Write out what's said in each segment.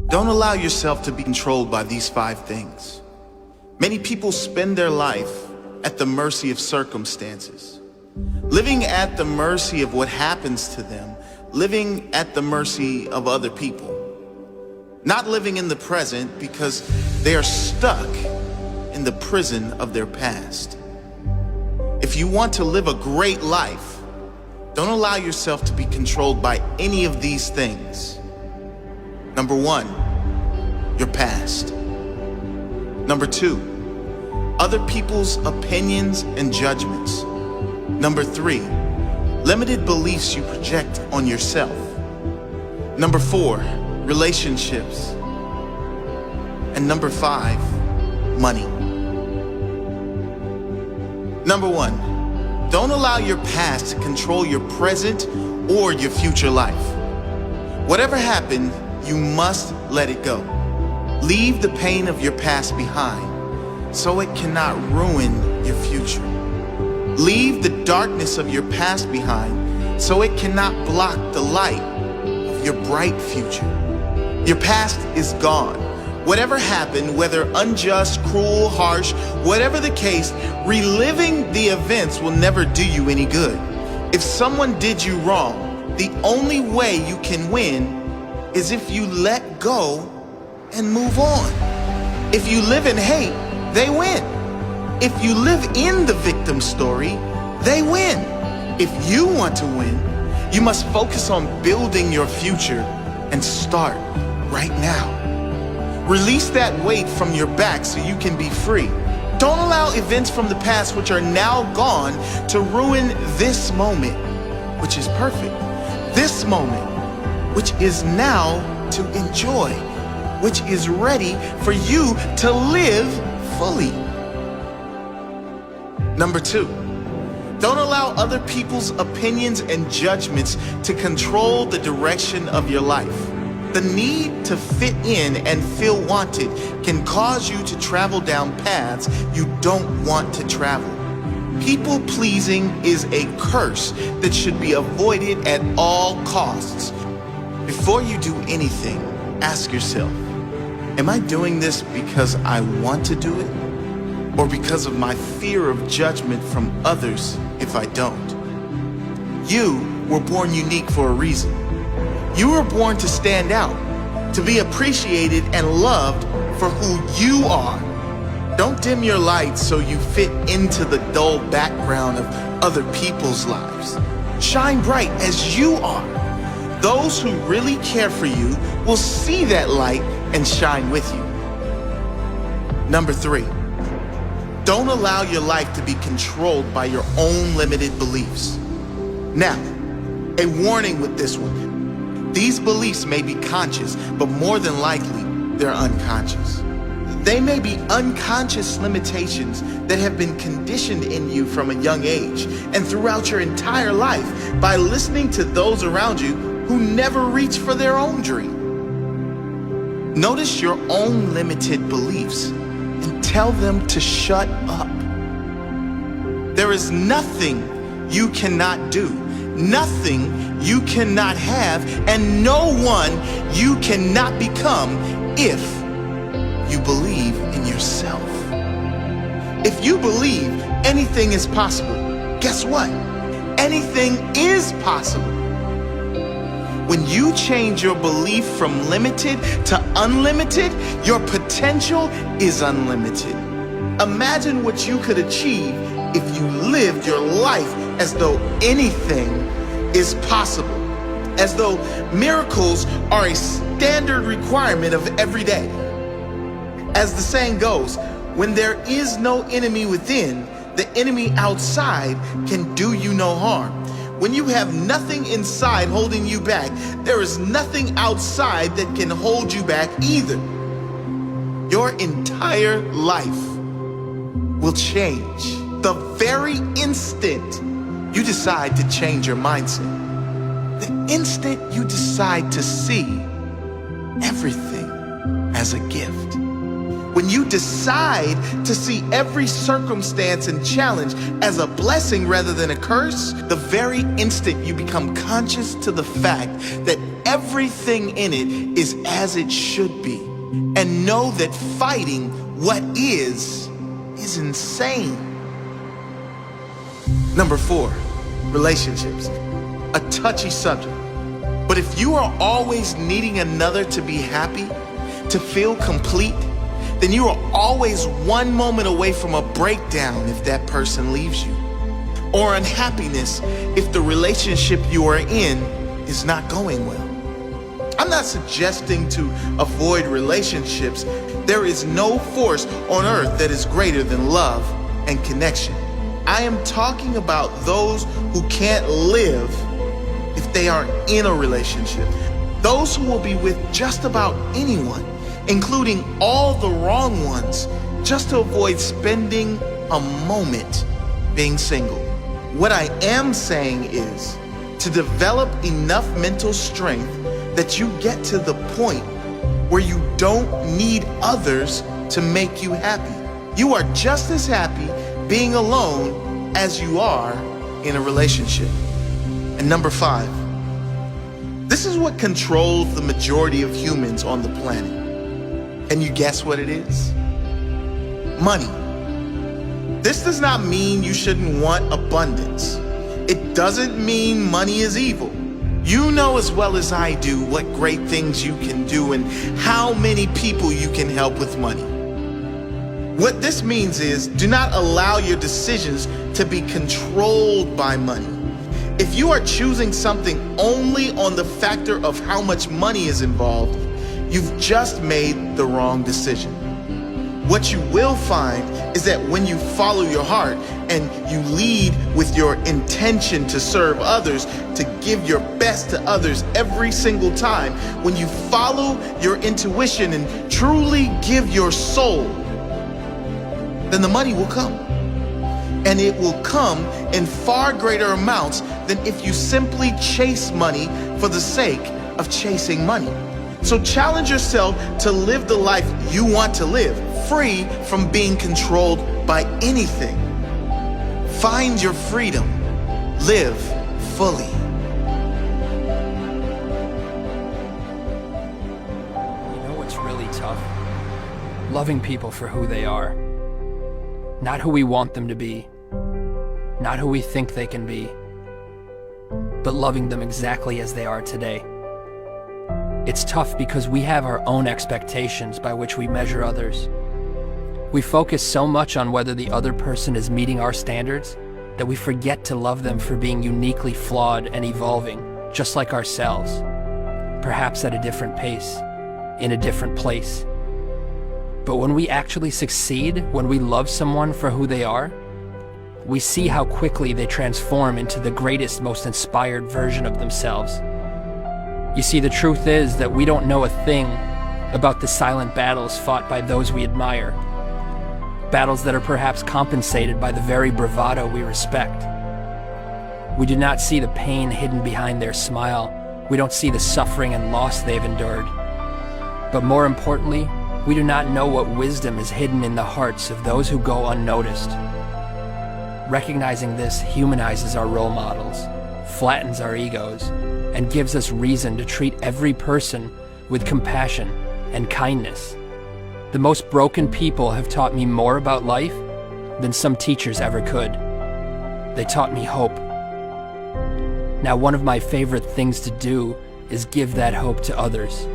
Don't allow yourself to be controlled by these 5 things. Many people spend their life at the mercy of circumstances, living at the mercy of what happens to them, living at the mercy of other people, not living in the present because they are stuck in the prison of their past. If you want to live a great life, don't allow yourself to be controlled by any of these things. Number 1, your past. Number 2, other people's opinions and judgments. Number 3, limited beliefs you project on yourself. Number 4, relationships. And number 5, money. Number 1, don't allow your past to control your present or your future life. Whatever happened, you must let it go. Leave the pain of your past behind so it cannot ruin your future. Leave the darkness of your past behind so it cannot block the light of your bright future. Your past is gone. Whatever happened, whether unjust, cruel, harsh, whatever the case, reliving the events will never do you any good. If someone did you wrong, the only way you can win is if you let go and move on. If you live in hate, they win. If you live in the victim story, they win. If you want to win, you must focus on building your future and start right now. Release that weight from your back so you can be free. Don't allow events from the past which are now gone to ruin this moment, which is perfect. This moment, which is now to enjoy, which is ready for you to live fully. Number 2, don't allow other people's opinions and judgments to control the direction of your life. The need to fit in and feel wanted can cause you to travel down paths you don't want to travel. People pleasing is a curse that should be avoided at all costs. Before you do anything, ask yourself, am I doing this because I want to do it, or because of my fear of judgment from others if I don't? You were born unique for a reason. You were born to stand out, to be appreciated and loved for who you are. Don't dim your light so you fit into the dull background of other people's lives. Shine bright as you are. Those who really care for you will see that light and shine with you. Number 3, don't allow your life to be controlled by your own limited beliefs. Now, a warning with this one. These beliefs may be conscious, but more than likely, they're unconscious. They may be unconscious limitations that have been conditioned in you from a young age and throughout your entire life by listening to those around you who never reach for their own dream. Notice your own limited beliefs and tell them to shut up. There is nothing you cannot do, nothing you cannot have, and no one you cannot become if you believe in yourself. If you believe anything is possible, guess what? Anything is possible. When you change your belief from limited to unlimited, your potential is unlimited. Imagine what you could achieve if you lived your life as though anything is possible, as though miracles are a standard requirement of every day. As the saying goes, when there is no enemy within, the enemy outside can do you no harm. When you have nothing inside holding you back, there is nothing outside that can hold you back either. Your entire life will change the very instant you decide to change your mindset. The instant you decide to see everything as a gift. When you decide to see every circumstance and challenge as a blessing rather than a curse, the very instant you become conscious to the fact that everything in it is as it should be. And know that fighting what is insane. Number 4, relationships. A touchy subject. But if you are always needing another to be happy, to feel complete, then you are always one moment away from a breakdown if that person leaves you, or unhappiness if the relationship you are in is not going well. I'm not suggesting to avoid relationships. There is no force on earth that is greater than love and connection. I am talking about those who can't live if they aren't in a relationship. Those who will be with just about anyone, including all the wrong ones, just to avoid spending a moment being single. What I am saying is to develop enough mental strength that you get to the point where you don't need others to make you happy. You are just as happy being alone as you are in a relationship. And number 5, this is what controls the majority of humans on the planet. And you guess what it is? Money. This does not mean you shouldn't want abundance. It doesn't mean money is evil. You know as well as I do what great things you can do and how many people you can help with money. What this means is, do not allow your decisions to be controlled by money. If you are choosing something only on the factor of how much money is involved, you've just made the wrong decision. What you will find is that when you follow your heart and you lead with your intention to serve others, to give your best to others every single time, when you follow your intuition and truly give your soul, then the money will come. And it will come in far greater amounts than if you simply chase money for the sake of chasing money. So challenge yourself to live the life you want to live, free from being controlled by anything. Find your freedom. Live fully. You know what's really tough? Loving people for who they are. Not who we want them to be. Not who we think they can be. But loving them exactly as they are today. It's tough because we have our own expectations by which we measure others. We focus so much on whether the other person is meeting our standards that we forget to love them for being uniquely flawed and evolving, just like ourselves. Perhaps at a different pace, in a different place. But when we actually succeed, when we love someone for who they are, we see how quickly they transform into the greatest, most inspired version of themselves. You see, the truth is that we don't know a thing about the silent battles fought by those we admire. Battles that are perhaps compensated by the very bravado we respect. We do not see the pain hidden behind their smile. We don't see the suffering and loss they've endured. But more importantly, we do not know what wisdom is hidden in the hearts of those who go unnoticed. Recognizing this humanizes our role models, flattens our egos, and gives us reason to treat every person with compassion and kindness. The most broken people have taught me more about life than some teachers ever could. They taught me hope. Now, one of my favorite things to do is give that hope to others.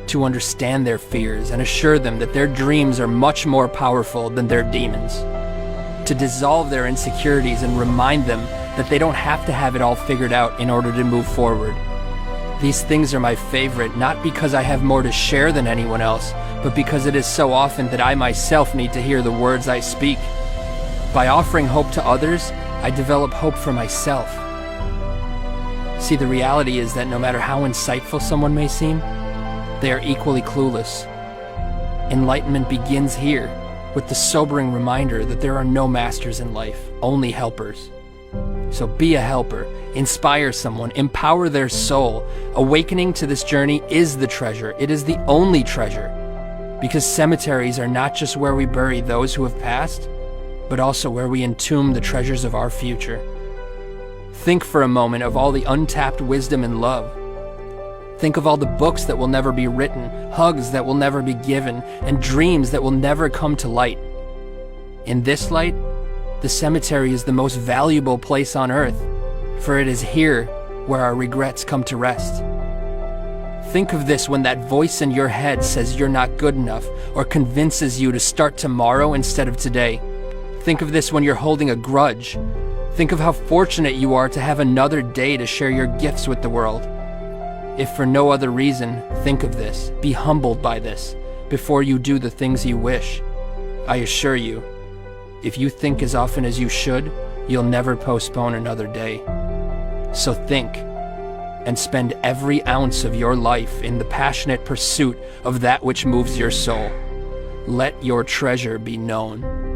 To understand their fears and assure them that their dreams are much more powerful than their demons. To dissolve their insecurities and remind them that they don't have to have it all figured out in order to move forward. These things are my favorite, not because I have more to share than anyone else, but because it is so often that I myself need to hear the words I speak. By offering hope to others, I develop hope for myself. See, the reality is that no matter how insightful someone may seem, they are equally clueless. Enlightenment begins here, with the sobering reminder that there are no masters in life, only helpers. So be a helper, inspire someone, empower their soul. Awakening to this journey is the treasure. It is the only treasure. Because cemeteries are not just where we bury those who have passed, but also where we entomb the treasures of our future. Think for a moment of all the untapped wisdom and love. Think of all the books that will never be written, hugs that will never be given, and dreams that will never come to light. In this light, the cemetery is the most valuable place on earth, for it is here where our regrets come to rest. Think of this when that voice in your head says you're not good enough or convinces you to start tomorrow instead of today. Think of this when you're holding a grudge. Think of how fortunate you are to have another day to share your gifts with the world. If for no other reason, think of this, be humbled by this, before you do the things you wish. I assure you, if you think as often as you should, you'll never postpone another day. So think, and spend every ounce of your life in the passionate pursuit of that which moves your soul. Let your treasure be known.